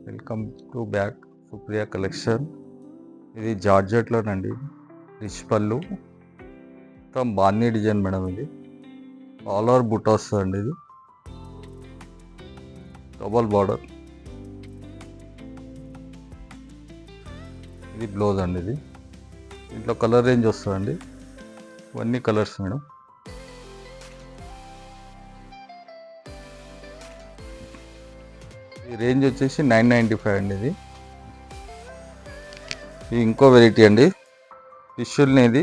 Welcome to back Supriya collection. ఇది జార్జెట్లోనండి, rich పళ్ళు, మొత్తం బాందీ డిజైన్ మేడం. ఇది ఆల్ ఓవర్ బుట్ట వస్తుందండి. ఇది డబల్ బార్డర్. ఇది బ్లౌజ్ అండి. ఇది దీంట్లో కలర్ రేంజ్ వస్తుందండి, ఇవన్నీ కలర్స్ మేడం. ఈ రేంజ్ వచ్చేసి 995 అండి. ఇది ఇంకో వెరైటీ అండి, టిష్యూల్ని. ఇది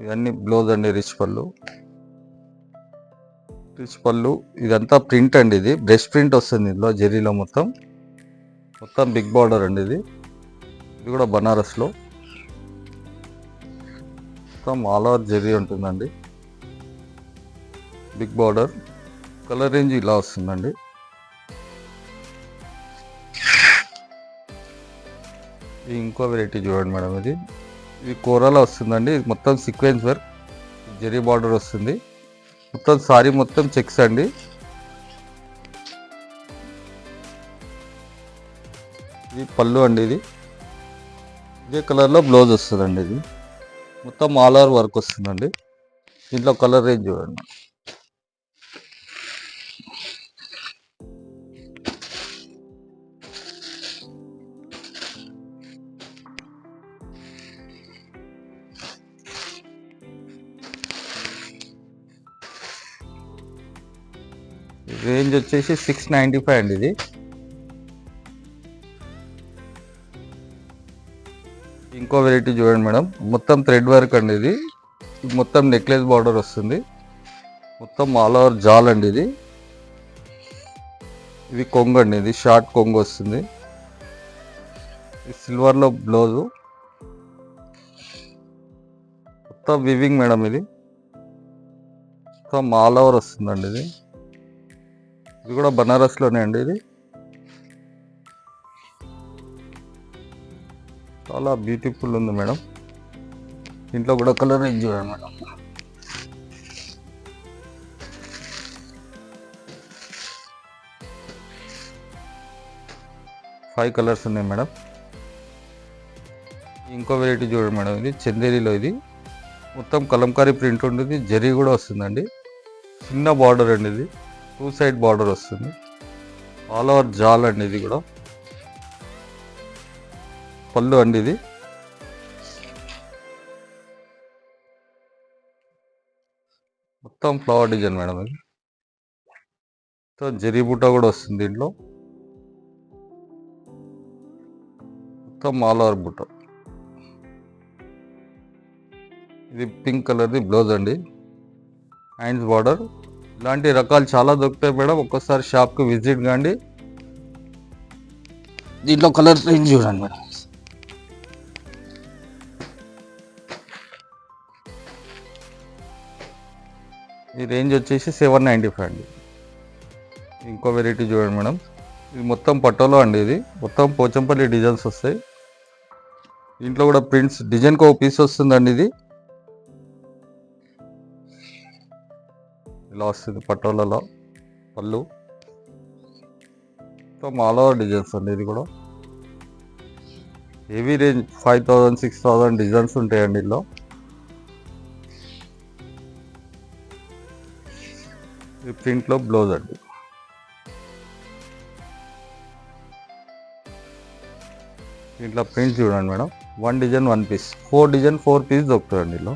ఇవన్నీ బ్లౌజ్ అండి, రిచ్ పళ్ళు. ఇదంతా ప్రింట్ అండి. ఇది బ్రష్ ప్రింట్ వస్తుంది ఇందులో, జెరీలో మొత్తం బిగ్ బార్డర్ అండి. ఇది కూడా బనారస్లో మొత్తం ఆల్ ఓవర్ జెరీ ఉంటుందండి, బిగ్ బార్డర్. కలర్ రేంజ్ ఇలా వస్తుందండి. ఇంకో వెరైటీ చూడండి మేడం. ఇది కోరాలో వస్తుందండి. ఇది మొత్తం సీక్వెన్స్ వర్క్, జెరీ బార్డర్ వస్తుంది. మొత్తం సారీ మొత్తం చెక్స్ అండి. ఇది పళ్ళు అండి. ఇది ఇదే కలర్లో బ్లౌజ్ వస్తుందండి. ఇది మొత్తం ఆల్ ఓవర్ వర్క్ వస్తుందండి. దీంట్లో కలర్ రేంజ్ చూడండి. రేంజ్ వచ్చేసి 695 అండి. ఇది ఇంకో వెరైటీ చూడండి మేడం, మొత్తం థ్రెడ్ వర్క్ అండి. ఇది మొత్తం నెక్లెస్ బార్డర్ వస్తుంది, మొత్తం ఆల్ ఓవర్ జాల్ అండి. ఇది కొంగు అండి. ఇది షార్ట్ కొంగు వస్తుంది. సిల్వర్లో బ్లౌజు, మొత్తం వివింగ్ మేడం. ఇది మొత్తం ఆల్ ఓవర్ వస్తుందండి. ఇది కూడా బనారస్లోనే అండి. ఇది చాలా బ్యూటిఫుల్ ఉంది మేడం. దీంట్లో కూడా కలర్ రేంజ్ చూడండి మేడం. ఫైవ్ కలర్స్ ఉన్నాయి మేడం. ఇంకో వెరైటీ చూడండి మేడం. ఇది చందేరిలో, ఇది మొత్తం కలంకారీ ప్రింట్ ఉంటుంది, జరీ కూడా వస్తుందండి. చిన్న బార్డర్ అండి. ఇది 2 సైడ్ బార్డర్ వస్తుంది, ఆల్ ఓవర్ జాల్ అండి. ఇది కూడా పళ్ళు అండి. ఇది మొత్తం ఫ్లవర్ డిజైన్ మేడం. ఇది మొత్తం జరీ బుట్ట కూడా వస్తుంది. దీంట్లో మొత్తం ఆల్ ఓవర్ బుట్ట. ఇది పింక్ కలర్ది బ్లౌజ్ అండి, హ్యాండ్స్ బార్డర్. ఇలాంటి రకాలు చాలా దొరుకుతాయి మేడం, ఒక్కసారి షాప్కి విజిట్ కాండి. దీంట్లో కలర్ రేంజ్ చూడండి మేడం. ఈ రేంజ్ వచ్చేసి 795 అండి. ఇంకో వెరైటీ చూడండి మేడం. ఇది మొత్తం పట్టోలో అండి. ఇది మొత్తం పోచంపల్లి డిజైన్స్ వస్తాయి. దీంట్లో కూడా ప్రింట్స్, డిజైన్కి ఒక పీస్ వస్తుందండి. ఇది ఇలా వస్తుంది పట్టోలలో, పళ్ళు మొత్తం ఆల్ ఓవర్ డిజైన్స్ అండి. ఇది కూడా హెవీ రేంజ్, 5000 6000 డిజైన్స్ ఉంటాయండి ఇందులో. ఈ ప్రింట్లో బ్లౌజ్ అండి. దీంట్లో ప్రింట్ చూడండి madam. 1 design 1 piece, 4 design 4 piece దొరుకుతాయండి ఇందులో.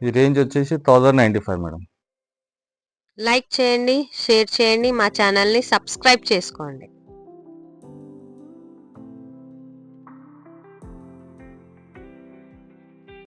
ఈ రేంజ్ వచ్చేసి 1095 మేడం. లైక్ చేయండి, షేర్ చేయండి, మా ఛానల్ని సబ్స్క్రైబ్ చేసుకోండి.